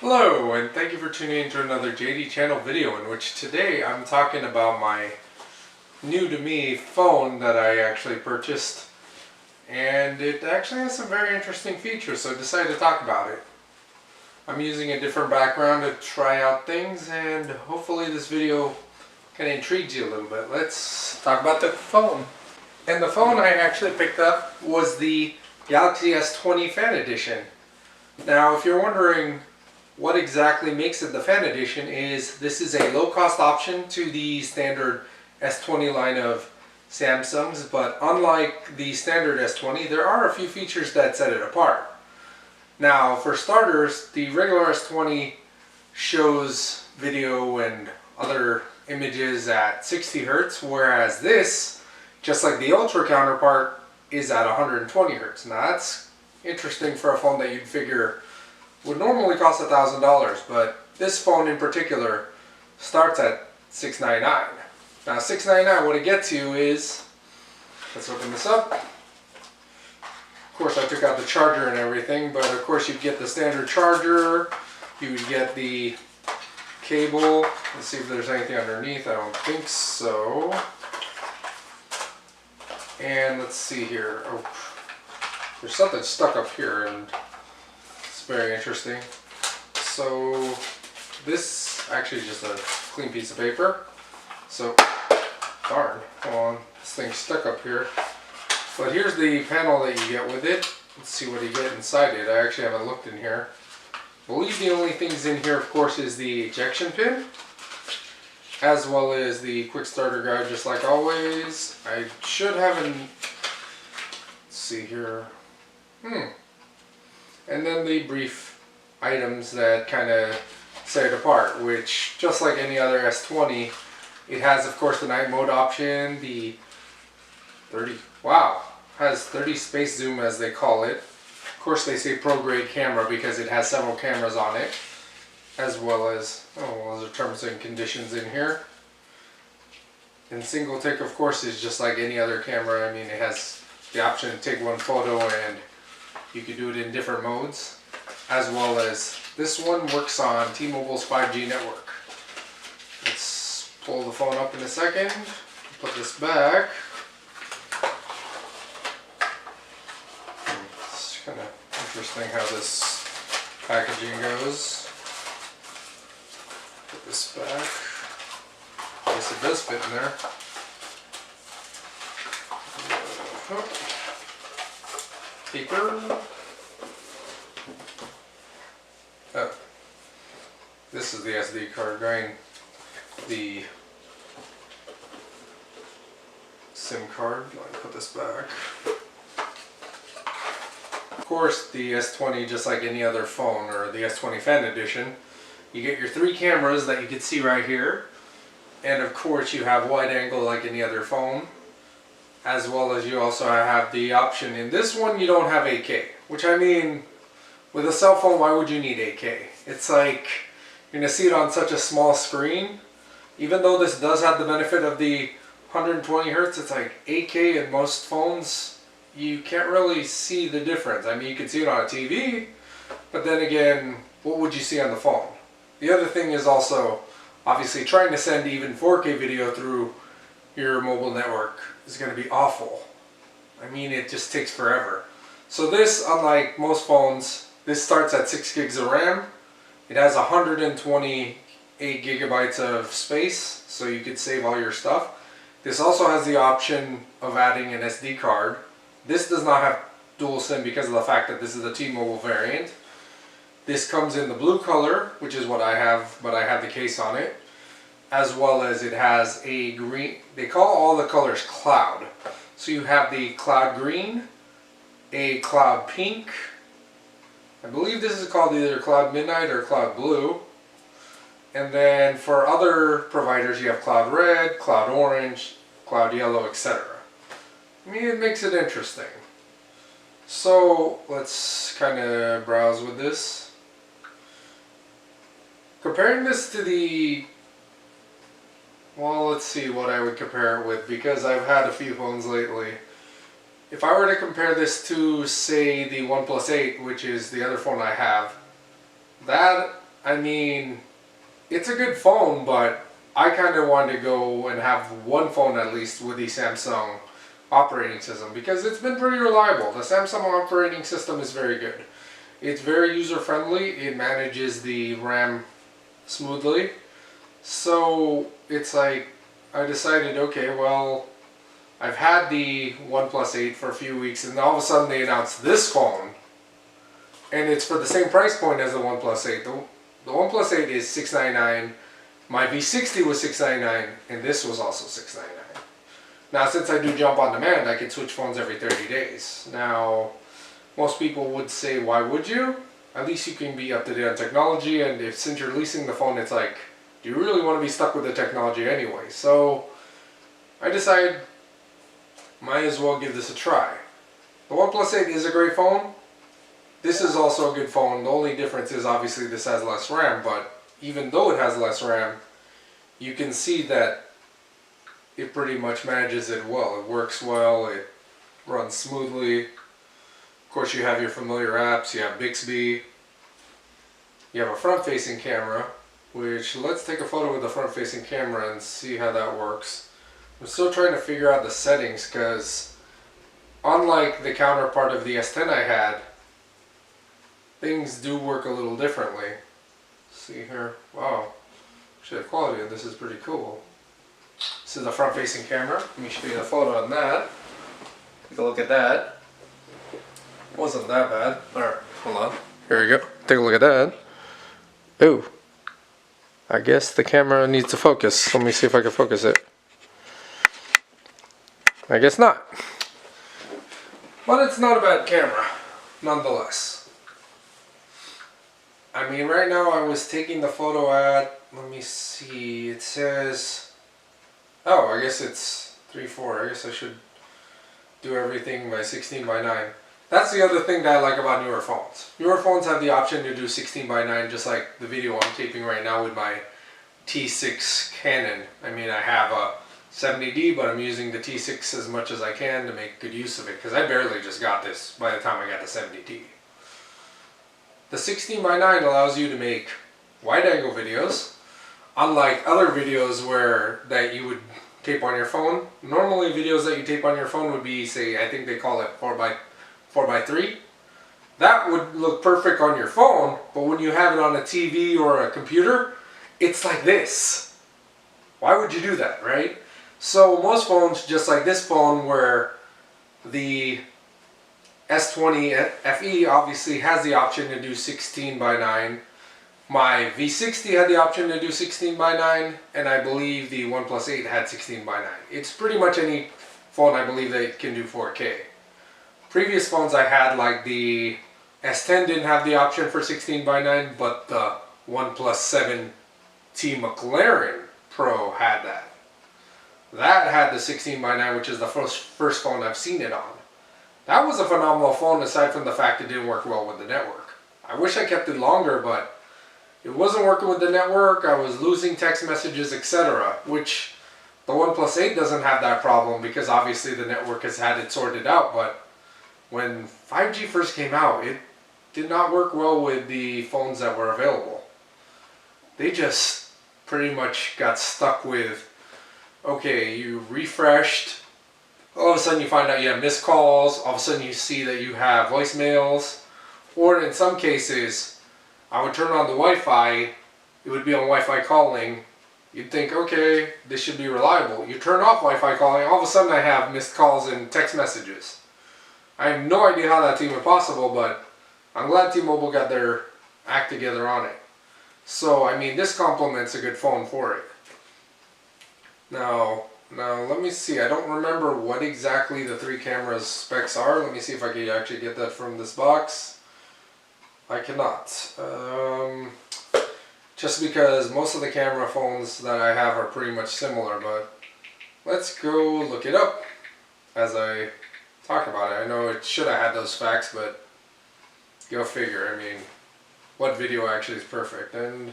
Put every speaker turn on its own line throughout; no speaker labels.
Hello, and thank you for tuning in to another JD channel video, in which today I'm talking about my new to me phone that I actually purchased, and it actually has some very interesting features, so I decided to talk about it. I'm using a different background to try out things, and hopefully this video kind of intrigues you a little bit. Let's talk about the phone. And the phone I actually picked up was the Galaxy S20 Fan Edition. Now, if you're wondering what exactly makes it the Fan Edition, is this is a low-cost option to the standard S20 line of Samsungs, but unlike the standard S20, there are a few features that set it apart. Now, for starters, the regular S20 shows video and other images at 60 Hz, whereas this, just like the Ultra counterpart, is at 120 Hz. Now that's interesting for a phone that you'd figure would normally cost $1,000, but this phone in particular starts at $699. Now $699, what it gets you is, let's open this up. Of course I took out the charger and everything, but of course you'd get the standard charger, you would get the cable. Let's see if there's anything underneath. I don't think so. And let's see here. Oh, there's something stuck up here, and it's very interesting. So this actually is just a clean piece of paper. So darn, hold on, this thing's stuck up here. But here's the panel that you get with it. Let's see what you get inside it. I actually haven't looked in here. I believe the only things in here, of course, is the ejection pin, as well as the quick starter guide, just like always. I should have an, let's see here, and then the brief items that kind of set it apart, which, just like any other S20, it has, of course, the night mode option, the 30 space zoom, as they call it. Of course they say pro grade camera because it has several cameras on it, as well as, there's terms and conditions in here. And single take, of course, is just like any other camera. I mean, it has the option to take one photo and you can do it in different modes, as well as this one works on T-Mobile's 5G network. Let's pull the phone up in a second, put this back. It's kind of interesting how this packaging goes. Put this back. I guess it does fit in there. Paper. Oh, this is the SD card going. The SIM card. Let me put this back. Of course, the S20, just like any other phone, or the S20 Fan Edition, you get your 3 cameras that you can see right here, and of course you have wide angle like any other phone, as well as you also have the option. In this one you don't have 8K, which, I mean, with a cell phone, why would you need 8K? It's like, you're going to see it on such a small screen. Even though this does have the benefit of the 120 Hz, it's like 8K in most phones, you can't really see the difference. I mean, you can see it on a TV, but then again, what would you see on the phone? The other thing is also, obviously, trying to send even 4K video through your mobile network is going to be awful. I mean, it just takes forever. So this, unlike most phones, this starts at 6 gigs of RAM. It has 128 gigabytes of space, so you could save all your stuff. This also has the option of adding an SD card. This does not have dual SIM because of the fact that this is the T-Mobile variant. This comes in the blue color, which is what I have, but I have the case on it, as well as it has a green. They call all the colors cloud. So you have the cloud green, a cloud pink, I believe this is called either cloud midnight or cloud blue, and then for other providers you have cloud red, cloud orange, cloud yellow, etc. I mean, it makes it interesting. So let's kind of browse with this. Comparing this to the, well, let's see what I would compare it with, because I've had a few phones lately. If I were to compare this to, say, the OnePlus 8, which is the other phone I have, that I mean, it's a good phone, but I kind of want to go and have one phone at least with the Samsung operating system because it's been pretty reliable. The Samsung operating system is very good. It's very user friendly. It manages the RAM smoothly. So it's like I decided, okay, well, I've had the OnePlus 8 for a few weeks and all of a sudden they announced this phone and it's for the same price point as the OnePlus 8. The OnePlus 8 is $699. My V60 was $699 and this was also $699. Now since I do jump on demand, I can switch phones every 30 days. Now most people would say, why would you? At least you can be up to date on technology, and if since you're leasing the phone, it's like, do you really want to be stuck with the technology anyway? So I decided, might as well give this a try. The OnePlus 8 is a great phone. This is also a good phone. The only difference is obviously this has less RAM, but even though it has less RAM, you can see that it pretty much manages it well. It works well, it runs smoothly. Of course you have your familiar apps, you have Bixby, you have a front-facing camera, which let's take a photo with the front-facing camera and see how that works. I'm still trying to figure out the settings because unlike the counterpart of the S10 I had, things do work a little differently. Let's see here, wow, actually the quality of this is pretty cool. This is the front-facing camera. Let me show you the photo on that. Take a look at that. Wasn't that bad. Alright, hold on. Here we go. Take a look at that. Ooh. I guess the camera needs to focus. Let me see if I can focus it. I guess not. But it's not a bad camera, nonetheless. I mean, right now I was taking the photo at, let me see, it says, oh, I guess it's 3:4. I guess I should do everything by 16:9. That's the other thing that I like about newer phones. Newer phones have the option to do 16:9, just like the video I'm taping right now with my T6 Canon. I mean, I have a 70D, but I'm using the T6 as much as I can to make good use of it, because I barely just got this by the time I got the 70D. The 16:9 allows you to make wide-angle videos, unlike other videos that you would tape on your phone. Normally videos that you tape on your phone would be, say, I think they call it 4x3. That would look perfect on your phone, but when you have it on a TV or a computer, it's like this. Why would you do that, right? So most phones, just like this phone where the S20 FE obviously has the option to do 16:9. My V60 had the option to do 16:9, and I believe the OnePlus 8 had 16:9. It's pretty much any phone I believe that can do 4K. Previous phones I had, like the S10, didn't have the option for 16:9, but the OnePlus 7T McLaren Pro had that. That had the 16:9, which is the first phone I've seen it on. That was a phenomenal phone, aside from the fact it didn't work well with the network. I wish I kept it longer, but it wasn't working with the network. I was losing text messages, etc., which the OnePlus 8 doesn't have that problem because obviously the network has had it sorted out. But when 5G first came out, it did not work well with the phones that were available. They just pretty much got stuck with, okay, you refreshed, all of a sudden you find out you have missed calls, all of a sudden you see that you have voicemails, or in some cases, I would turn on the Wi-Fi, it would be on Wi-Fi calling, you'd think, okay, this should be reliable. You turn off Wi-Fi calling, all of a sudden I have missed calls and text messages. I have no idea how that's even possible, but I'm glad T-Mobile got their act together on it. So, I mean, this complements a good phone for it. Now let me see, I don't remember what exactly the 3 cameras specs are. Let me see if I can actually get that from this box. I cannot. Just because most of the camera phones that I have are pretty much similar, but let's go look it up as I talk about it. I know it should have had those facts, but go figure. I mean, what video actually is perfect? And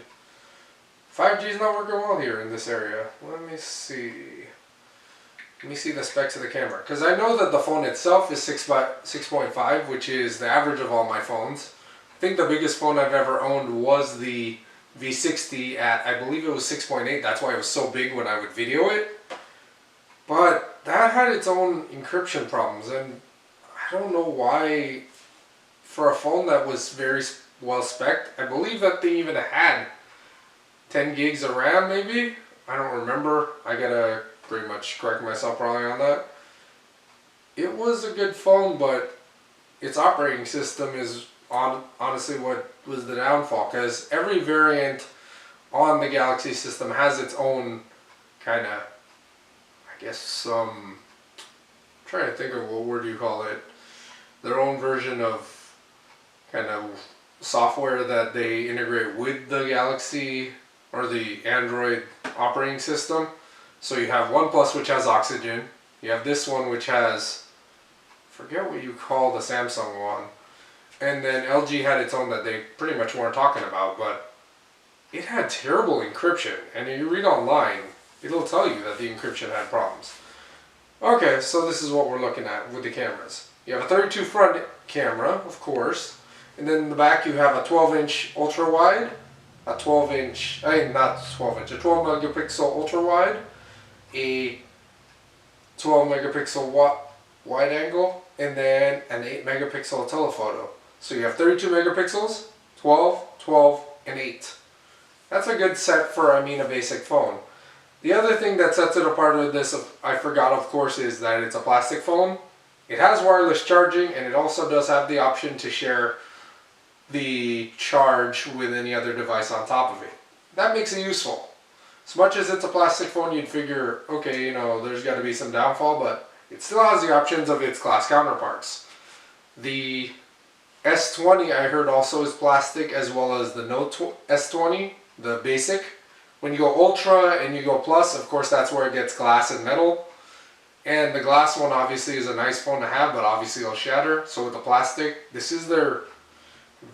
5G is not working well here in this area. Let me see. Let me see the specs of the camera, because I know that the phone itself is 6.5, which is the average of all my phones. I think the biggest phone I've ever owned was the V60 at, I believe it was 6.8. That's why it was so big when I would video it. But that had its own encryption problems, and I don't know why, for a phone that was very well spec'd, I believe that they even had 10 gigs of RAM maybe? I don't remember. I gotta pretty much correct myself probably on that. It was a good phone, but its operating system is honestly what was the downfall, because every variant on the Galaxy system has its own kind of, I guess, I'm trying to think of what word you call it, their own version of kind of software that they integrate with the Galaxy or the Android operating system. So you have OnePlus, which has Oxygen. You have this one, which has, forget what you call the Samsung one. And then LG had its own that they pretty much weren't talking about, but it had terrible encryption. And if you read online, it'll tell you that the encryption had problems. Okay, so this is what we're looking at with the cameras. You have a 32 front camera, of course. And then in the back you have a 12-inch ultra-wide, a 12-inch, not 12-inch, a 12 megapixel ultra-wide, a 12 megapixel wide angle, and then an 8 megapixel telephoto. So you have 32 megapixels, 12, 12, and 8. That's a good set for, a basic phone. The other thing that sets it apart of this, I forgot of course, is that it's a plastic phone. It has wireless charging, and it also does have the option to share the charge with any other device on top of it. That makes it useful. As much as it's a plastic phone, you'd figure, okay, there's got to be some downfall, but it still has the options of its class counterparts. The S20 I heard also is plastic, as well as the Note S20, the basic. When you go Ultra and you go Plus, of course that's where it gets glass and metal. And the glass one obviously is a nice phone to have, but obviously it'll shatter. So with the plastic, this is their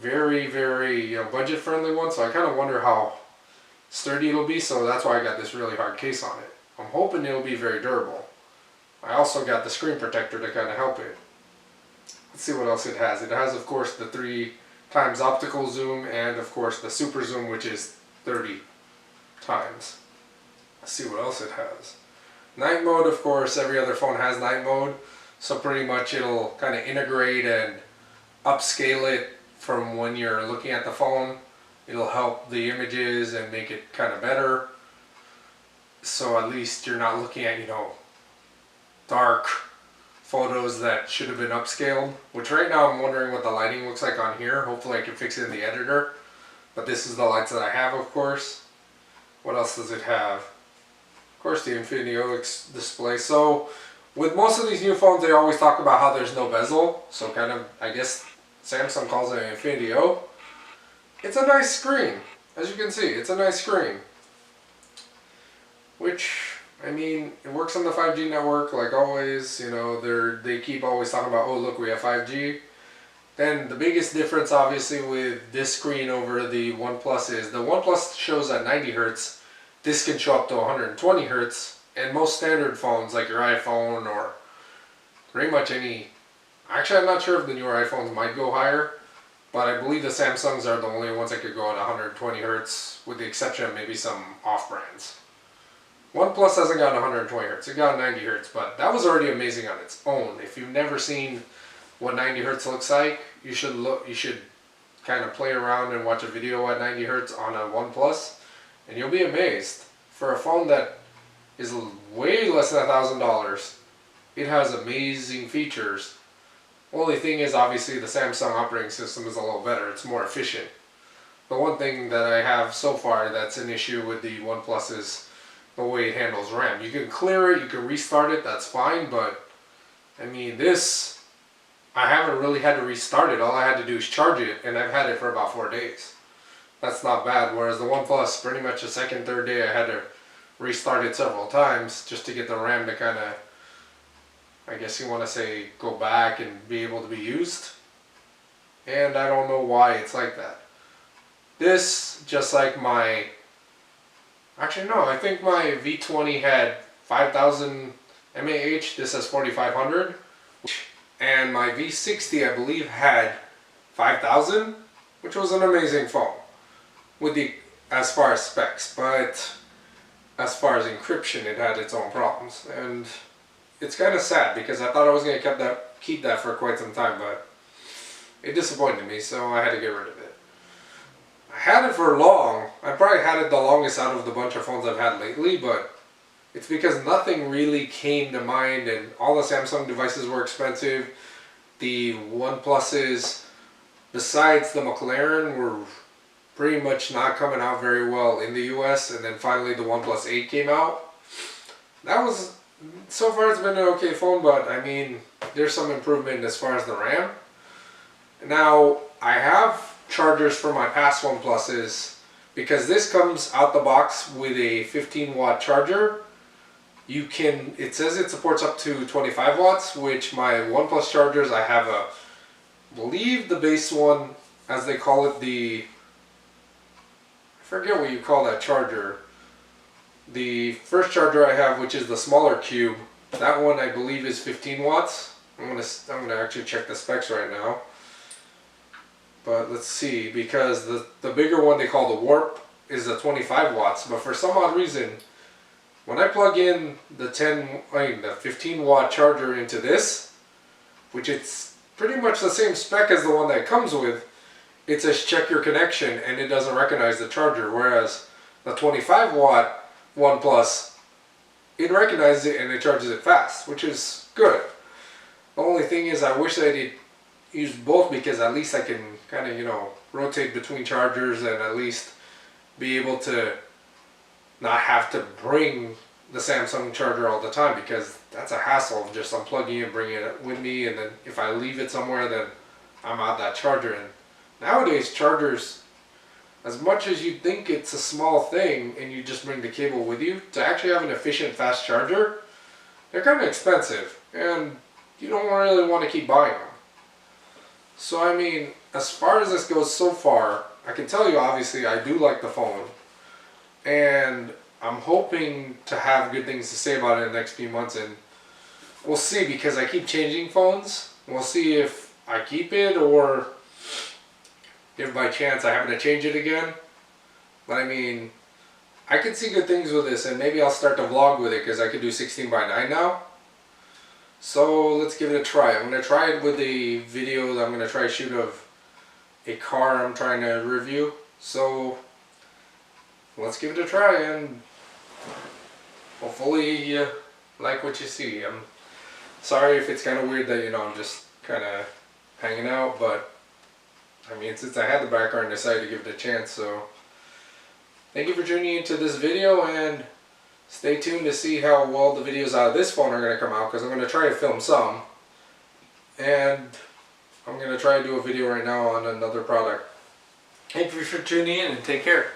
very, very budget friendly one. So I kind of wonder how sturdy it'll be. So that's why I got this really hard case on it. I'm hoping it'll be very durable. I also got the screen protector to kind of help it. Let's see what else it has. It has, of course, the 3x optical zoom, and of course the super zoom, which is 30 times. Let's see what else it has. Night mode, of course, every other phone has night mode, so pretty much it'll kind of integrate and upscale it from when you're looking at the phone. It'll help the images and make it kind of better, so at least you're not looking at, dark photos that should have been upscaled, which right now I'm wondering what the lighting looks like on here. Hopefully I can fix it in the editor, but this is the lights that I have, of course. What else does it have? Of course, the Infinity OLED display. So with most of these new phones, they always talk about how there's no bezel, so kind of, I guess Samsung calls it an Infinity O. It's a nice screen, as you can see. It's a nice screen, which, it works on the 5G network like always. They keep always talking about, oh look, we have 5G. Then the biggest difference obviously with this screen over the OnePlus is the OnePlus shows at 90 Hz. This can show up to 120 Hz, and most standard phones like your iPhone or pretty much any, actually I'm not sure if the newer iPhones might go higher, but I believe the Samsungs are the only ones that could go at 120 Hz, with the exception of maybe some off-brands. OnePlus hasn't gotten 120 Hz, it got 90 Hz, but that was already amazing on its own. If you've never seen what 90 Hz looks like, you should kind of play around and watch a video at 90 Hz on a OnePlus, and you'll be amazed. For a phone that is way less than $1,000, it has amazing features. Only thing is, obviously the Samsung operating system is a little better, it's more efficient. The one thing that I have so far that's an issue with the OnePlus is the way it handles RAM. You can clear it, you can restart it, that's fine, but this, I haven't really had to restart it. All I had to do is charge it, and I've had it for about 4 days. That's not bad, whereas the OnePlus, pretty much the second, third day I had to restart it several times just to get the RAM to kind of, I guess you want to say, go back and be able to be used. And I don't know why it's like that. This, just like my, actually no, I think my V20 had 5,000 mAh, this has 4,500. And my V60, I believe, had 5,000, which was an amazing phone. With the as far as specs, but as far as encryption, it had its own problems. And it's kind of sad because I thought I was going to keep that for quite some time, but it disappointed me, so I had to get rid of it. I had it for long. I probably had it the longest out of the bunch of phones I've had lately, but it's because nothing really came to mind, and all the Samsung devices were expensive. The OnePluses, besides the McLaren, were pretty much not coming out very well in the US, and then finally the OnePlus 8 came out. That was, so far it's been an okay phone, but I mean, there's some improvement as far as the RAM. Now, I have chargers for my past OnePluses, because this comes out the box with a 15-watt charger. It says it supports up to 25 watts, which my OnePlus chargers, I have I believe the base one, as they call it, I forget what you call that charger. The first charger I have, which is the smaller cube, that one I believe is 15 watts. I'm gonna actually check the specs right now. But let's see, because the bigger one they call the Warp is the 25 watts, but for some odd reason, when I plug in the 15 watt charger into this, which it's pretty much the same spec as the one that it comes with, it says check your connection and it doesn't recognize the charger, whereas the 25 watt OnePlus, it recognizes it and it charges it fast, which is good. The only thing is I wish that it used both, because at least I can kind of, rotate between chargers and at least be able to not have to bring the Samsung charger all the time, because that's a hassle of just unplugging it, bringing it with me, and then if I leave it somewhere, then I'm out that charger. And nowadays chargers, as much as you think it's a small thing and you just bring the cable with you, to actually have an efficient fast charger, they're kind of expensive and you don't really want to keep buying them. So I mean, as far as this goes so far, I can tell you obviously I do like the phone, and I'm hoping to have good things to say about it in the next few months, and we'll see, because I keep changing phones. We'll see if I keep it or if by chance I happen to change it again. But I mean, I can see good things with this, and maybe I'll start to vlog with it because I can do 16:9 now. So let's give it a try. I'm going to try it with a video that I'm going to try to shoot of a car I'm trying to review. So let's give it a try, and hopefully you like what you see. I'm sorry if it's kind of weird that, I'm just kind of hanging out, but I mean, since I had the background, I decided to give it a chance. So thank you for tuning into this video, and stay tuned to see how well the videos out of this phone are going to come out, because I'm going to try to film some, and I'm going to try to do a video right now on another product. Thank you for tuning in, and take care.